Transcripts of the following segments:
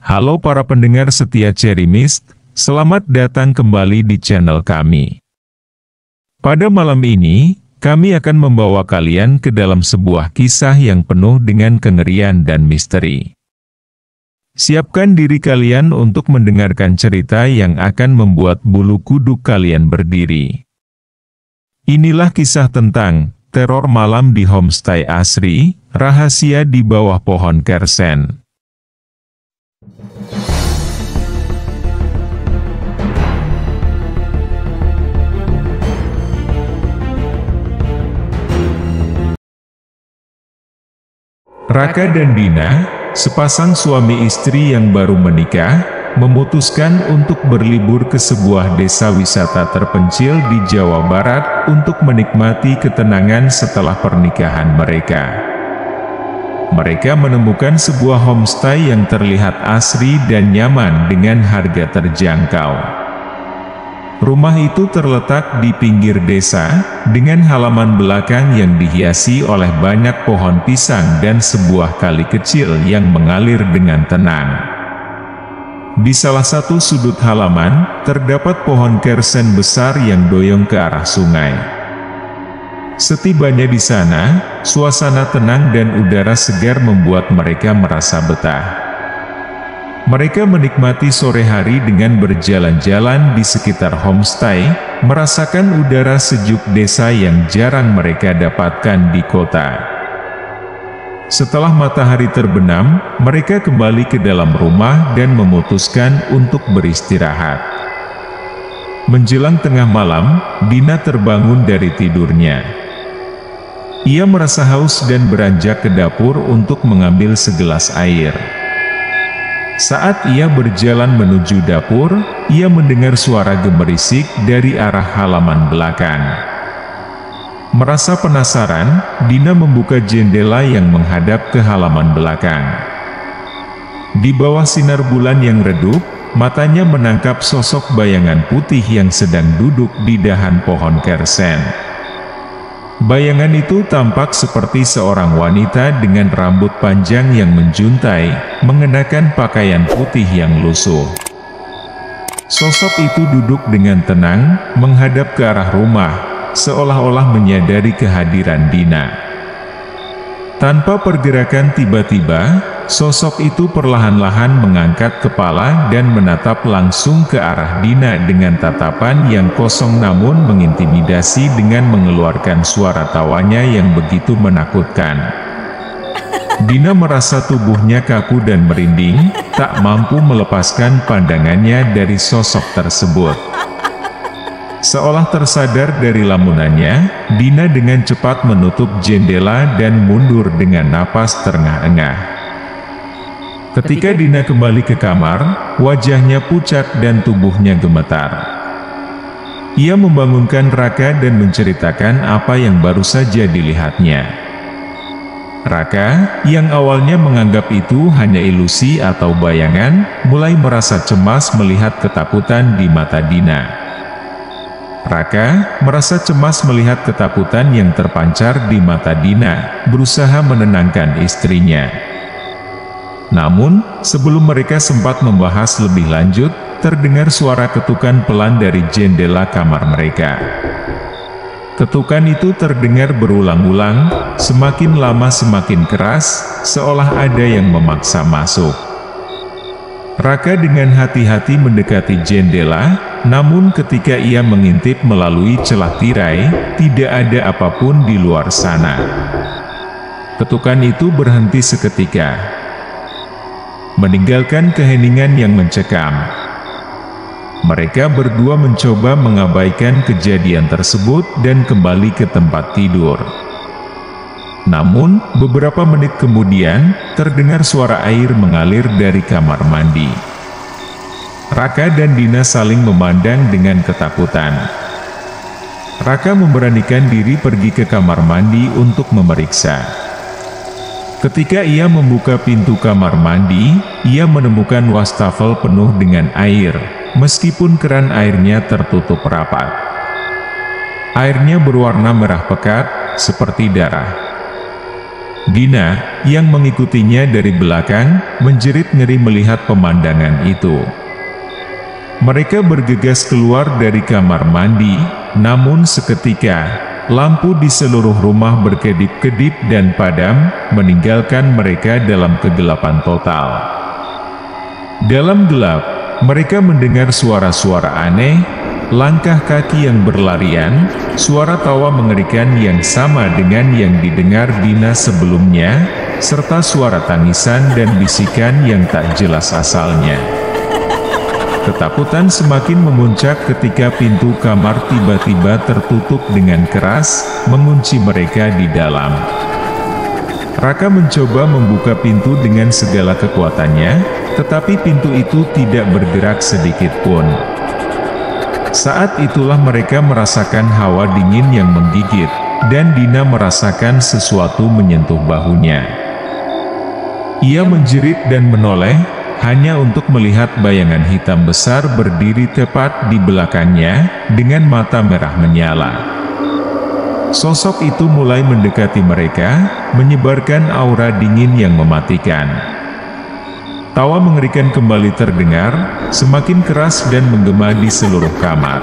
Halo para pendengar setia Cherry Mist, selamat datang kembali di channel kami. Pada malam ini, kami akan membawa kalian ke dalam sebuah kisah yang penuh dengan kengerian dan misteri. Siapkan diri kalian untuk mendengarkan cerita yang akan membuat bulu kuduk kalian berdiri. Inilah kisah tentang teror malam di Homestay Asri, rahasia di bawah pohon kersen. Raka dan Dina, sepasang suami istri yang baru menikah, memutuskan untuk berlibur ke sebuah desa wisata terpencil di Jawa Barat untuk menikmati ketenangan setelah pernikahan mereka. Mereka menemukan sebuah homestay yang terlihat asri dan nyaman dengan harga terjangkau. Rumah itu terletak di pinggir desa, dengan halaman belakang yang dihiasi oleh banyak pohon pisang dan sebuah kali kecil yang mengalir dengan tenang. Di salah satu sudut halaman, terdapat pohon kersen besar yang doyong ke arah sungai. Setibanya di sana, suasana tenang dan udara segar membuat mereka merasa betah. Mereka menikmati sore hari dengan berjalan-jalan di sekitar homestay, merasakan udara sejuk desa yang jarang mereka dapatkan di kota. Setelah matahari terbenam, mereka kembali ke dalam rumah dan memutuskan untuk beristirahat. Menjelang tengah malam, Dina terbangun dari tidurnya. Ia merasa haus dan beranjak ke dapur untuk mengambil segelas air. Saat ia berjalan menuju dapur, ia mendengar suara gemerisik dari arah halaman belakang. Merasa penasaran, Dina membuka jendela yang menghadap ke halaman belakang. Di bawah sinar bulan yang redup, matanya menangkap sosok bayangan putih yang sedang duduk di dahan pohon kersen. Bayangan itu tampak seperti seorang wanita dengan rambut panjang yang menjuntai, mengenakan pakaian putih yang lusuh. Sosok itu duduk dengan tenang, menghadap ke arah rumah, seolah-olah menyadari kehadiran Dina. Tanpa pergerakan tiba-tiba, sosok itu perlahan-lahan mengangkat kepala dan menatap langsung ke arah Dina dengan tatapan yang kosong namun mengintimidasi dengan mengeluarkan suara tawanya yang begitu menakutkan. Dina merasa tubuhnya kaku dan merinding, tak mampu melepaskan pandangannya dari sosok tersebut. Seolah tersadar dari lamunannya, Dina dengan cepat menutup jendela dan mundur dengan napas terengah-engah. Ketika Dina kembali ke kamar, wajahnya pucat dan tubuhnya gemetar. Ia membangunkan Raka dan menceritakan apa yang baru saja dilihatnya. Raka, yang awalnya menganggap itu hanya ilusi atau bayangan, mulai merasa cemas melihat ketakutan di mata Dina. Raka merasa cemas melihat ketakutan yang terpancar di mata Dina, berusaha menenangkan istrinya. Namun, sebelum mereka sempat membahas lebih lanjut, terdengar suara ketukan pelan dari jendela kamar mereka. Ketukan itu terdengar berulang-ulang, semakin lama semakin keras, seolah ada yang memaksa masuk. Raka dengan hati-hati mendekati jendela, namun ketika ia mengintip melalui celah tirai, tidak ada apapun di luar sana. Ketukan itu berhenti seketika, meninggalkan keheningan yang mencekam. Mereka berdua mencoba mengabaikan kejadian tersebut dan kembali ke tempat tidur. Namun, beberapa menit kemudian, terdengar suara air mengalir dari kamar mandi. Raka dan Dina saling memandang dengan ketakutan. Raka memberanikan diri pergi ke kamar mandi untuk memeriksa. Ketika ia membuka pintu kamar mandi, ia menemukan wastafel penuh dengan air, meskipun keran airnya tertutup rapat. Airnya berwarna merah pekat, seperti darah. Dina, yang mengikutinya dari belakang, menjerit ngeri melihat pemandangan itu. Mereka bergegas keluar dari kamar mandi, namun seketika, lampu di seluruh rumah berkedip-kedip dan padam, meninggalkan mereka dalam kegelapan total. Dalam gelap, mereka mendengar suara-suara aneh, langkah kaki yang berlarian, suara tawa mengerikan yang sama dengan yang didengar Dina sebelumnya, serta suara tangisan dan bisikan yang tak jelas asalnya. Ketakutan semakin memuncak ketika pintu kamar tiba-tiba tertutup dengan keras, mengunci mereka di dalam. Raka mencoba membuka pintu dengan segala kekuatannya, tetapi pintu itu tidak bergerak sedikit pun. Saat itulah mereka merasakan hawa dingin yang menggigit, dan Dina merasakan sesuatu menyentuh bahunya. Ia menjerit dan menoleh, hanya untuk melihat bayangan hitam besar berdiri tepat di belakangnya, dengan mata merah menyala. Sosok itu mulai mendekati mereka, menyebarkan aura dingin yang mematikan. Tawa mengerikan kembali terdengar, semakin keras dan menggema di seluruh kamar.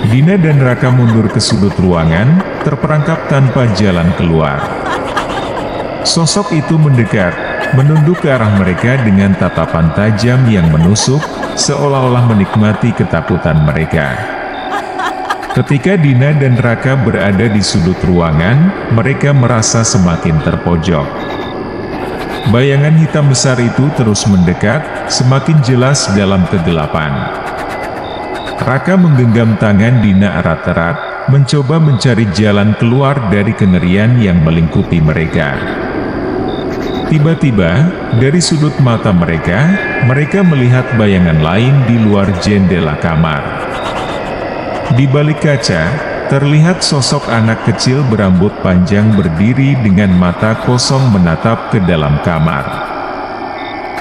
Dina dan Raka mundur ke sudut ruangan, terperangkap tanpa jalan keluar. Sosok itu mendekat, menunduk ke arah mereka dengan tatapan tajam yang menusuk, seolah-olah menikmati ketakutan mereka. Ketika Dina dan Raka berada di sudut ruangan, mereka merasa semakin terpojok. Bayangan hitam besar itu terus mendekat, semakin jelas dalam kegelapan. Raka menggenggam tangan Dina erat-erat, mencoba mencari jalan keluar dari kengerian yang melingkupi mereka. Tiba-tiba, dari sudut mata mereka melihat bayangan lain di luar jendela kamar. Di balik kaca, terlihat sosok anak kecil berambut panjang berdiri dengan mata kosong menatap ke dalam kamar.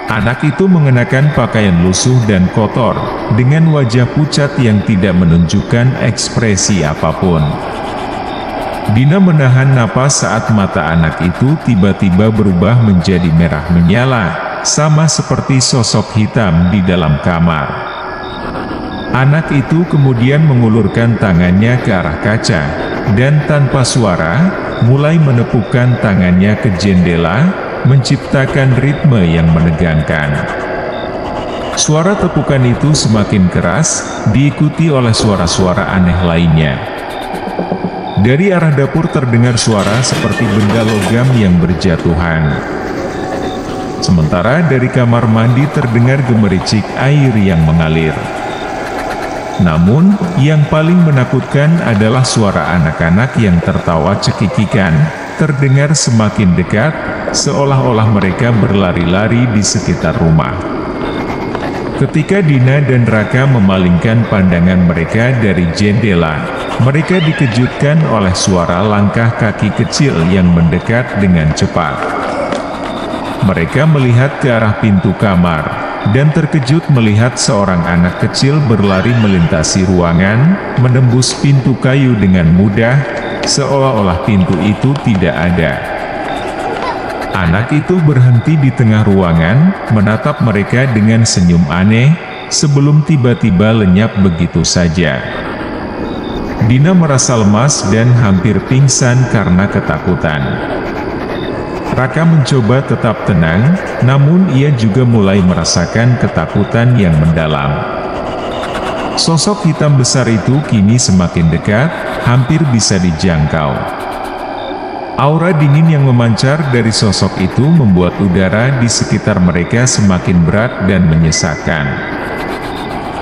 Anak itu mengenakan pakaian lusuh dan kotor, dengan wajah pucat yang tidak menunjukkan ekspresi apapun. Dina menahan napas saat mata anak itu tiba-tiba berubah menjadi merah menyala, sama seperti sosok hitam di dalam kamar. Anak itu kemudian mengulurkan tangannya ke arah kaca, dan tanpa suara, mulai menepukkan tangannya ke jendela, menciptakan ritme yang menegangkan. Suara tepukan itu semakin keras, diikuti oleh suara-suara aneh lainnya. Dari arah dapur terdengar suara seperti benda logam yang berjatuhan. Sementara dari kamar mandi terdengar gemericik air yang mengalir. Namun, yang paling menakutkan adalah suara anak-anak yang tertawa cekikikan, terdengar semakin dekat, seolah-olah mereka berlari-lari di sekitar rumah. Ketika Dina dan Raka memalingkan pandangan mereka dari jendela, mereka dikejutkan oleh suara langkah kaki kecil yang mendekat dengan cepat. Mereka melihat ke arah pintu kamar, dan terkejut melihat seorang anak kecil berlari melintasi ruangan, menembus pintu kayu dengan mudah, seolah-olah pintu itu tidak ada. Anak itu berhenti di tengah ruangan, menatap mereka dengan senyum aneh, sebelum tiba-tiba lenyap begitu saja. Dina merasa lemas dan hampir pingsan karena ketakutan. Raka mencoba tetap tenang, namun ia juga mulai merasakan ketakutan yang mendalam. Sosok hitam besar itu kini semakin dekat, hampir bisa dijangkau. Aura dingin yang memancar dari sosok itu membuat udara di sekitar mereka semakin berat dan menyesakkan.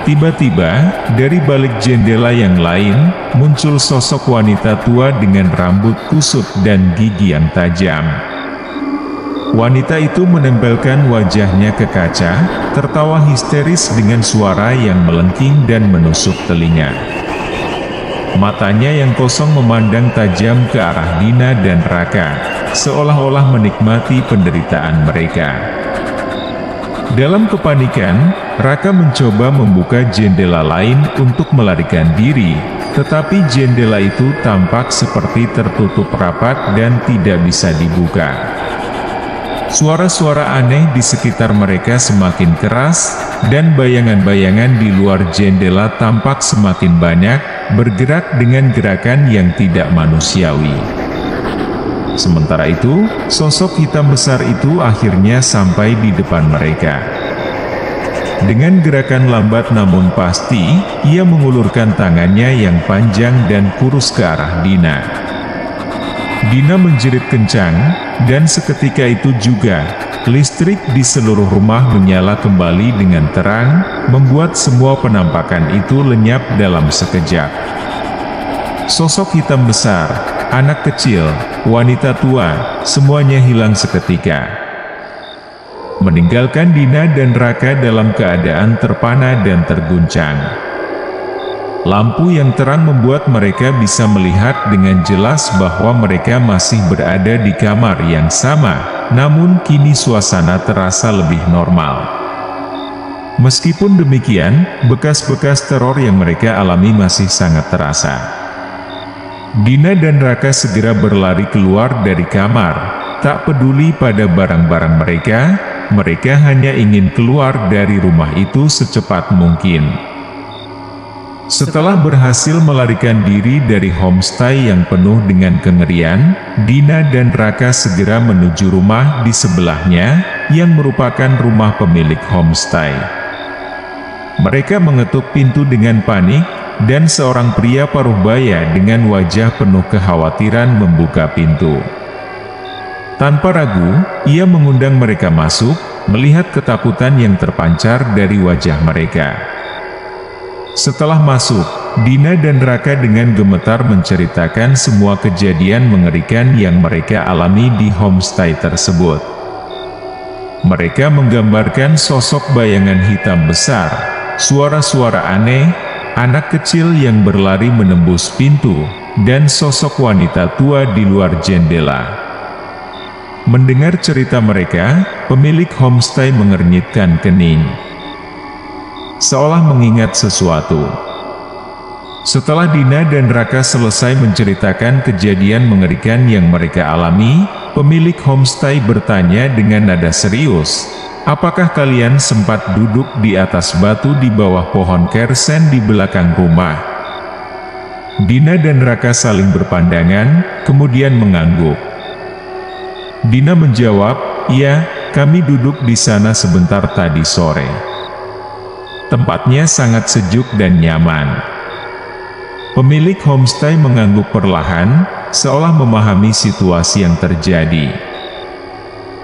Tiba-tiba, dari balik jendela yang lain, muncul sosok wanita tua dengan rambut kusut dan gigi yang tajam. Wanita itu menempelkan wajahnya ke kaca, tertawa histeris dengan suara yang melengking dan menusuk telinga. Matanya yang kosong memandang tajam ke arah Dina dan Raka, seolah-olah menikmati penderitaan mereka. Dalam kepanikan, Raka mencoba membuka jendela lain untuk melarikan diri, tetapi jendela itu tampak seperti tertutup rapat dan tidak bisa dibuka. Suara-suara aneh di sekitar mereka semakin keras, dan bayangan-bayangan di luar jendela tampak semakin banyak, bergerak dengan gerakan yang tidak manusiawi. Sementara itu, sosok hitam besar itu akhirnya sampai di depan mereka. Dengan gerakan lambat namun pasti, ia mengulurkan tangannya yang panjang dan kurus ke arah Dina. Dina menjerit kencang, dan seketika itu juga, listrik di seluruh rumah menyala kembali dengan terang, membuat semua penampakan itu lenyap dalam sekejap. Sosok hitam besar, anak kecil, wanita tua, semuanya hilang seketika, meninggalkan Dina dan Raka dalam keadaan terpana dan terguncang. Lampu yang terang membuat mereka bisa melihat dengan jelas bahwa mereka masih berada di kamar yang sama, namun kini suasana terasa lebih normal. Meskipun demikian, bekas-bekas teror yang mereka alami masih sangat terasa. Dina dan Raka segera berlari keluar dari kamar, tak peduli pada barang-barang mereka. Mereka hanya ingin keluar dari rumah itu secepat mungkin. Setelah berhasil melarikan diri dari homestay yang penuh dengan kengerian, Dina dan Raka segera menuju rumah di sebelahnya, yang merupakan rumah pemilik homestay. Mereka mengetuk pintu dengan panik, dan seorang pria paruh baya dengan wajah penuh kekhawatiran membuka pintu. Tanpa ragu, ia mengundang mereka masuk, melihat ketakutan yang terpancar dari wajah mereka. Setelah masuk, Dina dan Raka dengan gemetar menceritakan semua kejadian mengerikan yang mereka alami di homestay tersebut. Mereka menggambarkan sosok bayangan hitam besar, suara-suara aneh, anak kecil yang berlari menembus pintu, dan sosok wanita tua di luar jendela. Mendengar cerita mereka, pemilik homestay mengernyitkan kening, seolah mengingat sesuatu. Setelah Dina dan Raka selesai menceritakan kejadian mengerikan yang mereka alami, pemilik homestay bertanya dengan nada serius, "Apakah kalian sempat duduk di atas batu di bawah pohon kersen di belakang rumah?" Dina dan Raka saling berpandangan, kemudian mengangguk. Dina menjawab, "Ya, kami duduk di sana sebentar tadi sore. Tempatnya sangat sejuk dan nyaman." Pemilik homestay mengangguk perlahan, seolah memahami situasi yang terjadi.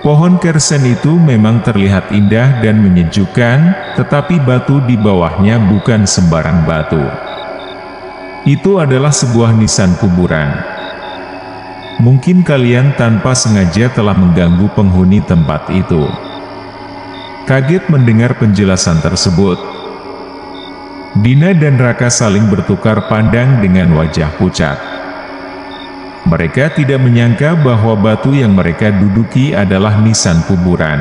Pohon kersen itu memang terlihat indah dan menyejukkan, tetapi batu di bawahnya bukan sembarang batu. Itu adalah sebuah nisan kuburan. Mungkin kalian tanpa sengaja telah mengganggu penghuni tempat itu. Kaget mendengar penjelasan tersebut, Dina dan Raka saling bertukar pandang dengan wajah pucat. Mereka tidak menyangka bahwa batu yang mereka duduki adalah nisan kuburan.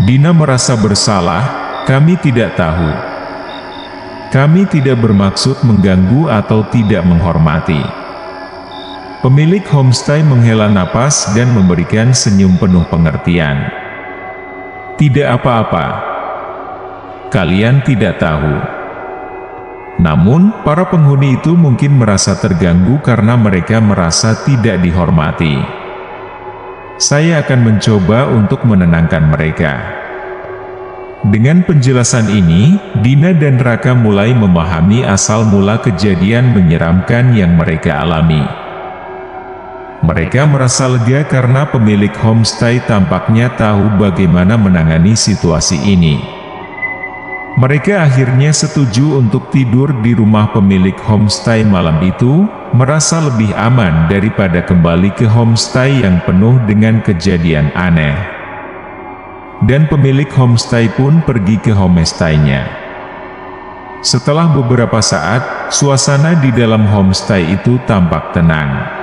Dina merasa bersalah, "Kami tidak tahu. Kami tidak bermaksud mengganggu atau tidak menghormati." Pemilik homestay menghela napas dan memberikan senyum penuh pengertian. "Tidak apa-apa. Kalian tidak tahu." Namun, para penghuni itu mungkin merasa terganggu karena mereka merasa tidak dihormati. "Saya akan mencoba untuk menenangkan mereka." Dengan penjelasan ini, Dina dan Raka mulai memahami asal mula kejadian menyeramkan yang mereka alami. Mereka merasa lega karena pemilik homestay tampaknya tahu bagaimana menangani situasi ini. Mereka akhirnya setuju untuk tidur di rumah pemilik homestay malam itu, merasa lebih aman daripada kembali ke homestay yang penuh dengan kejadian aneh. Dan pemilik homestay pun pergi ke homestay-nya. Setelah beberapa saat, suasana di dalam homestay itu tampak tenang.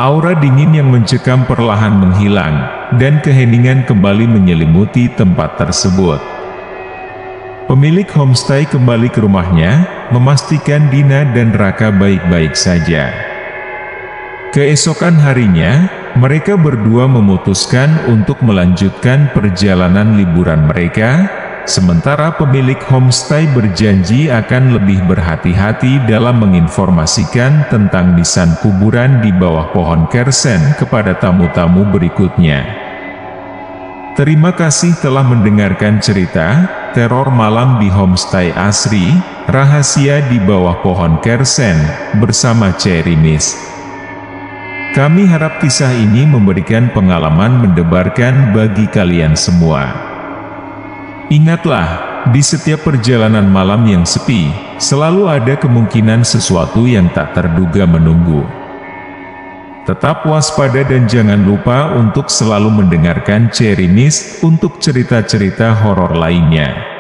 Aura dingin yang mencekam perlahan menghilang, dan keheningan kembali menyelimuti tempat tersebut. Pemilik homestay kembali ke rumahnya, memastikan Dina dan Raka baik-baik saja. Keesokan harinya, mereka berdua memutuskan untuk melanjutkan perjalanan liburan mereka, sementara pemilik homestay berjanji akan lebih berhati-hati dalam menginformasikan tentang nisan kuburan di bawah pohon kersen kepada tamu-tamu berikutnya. Terima kasih telah mendengarkan cerita Teror Malam di Homestay Asri, Rahasia di Bawah Pohon Kersen, bersama Cherry Miss. Kami harap kisah ini memberikan pengalaman mendebarkan bagi kalian semua. Ingatlah, di setiap perjalanan malam yang sepi, selalu ada kemungkinan sesuatu yang tak terduga menunggu. Tetap waspada dan jangan lupa untuk selalu mendengarkan Cherry Miss untuk cerita-cerita horor lainnya.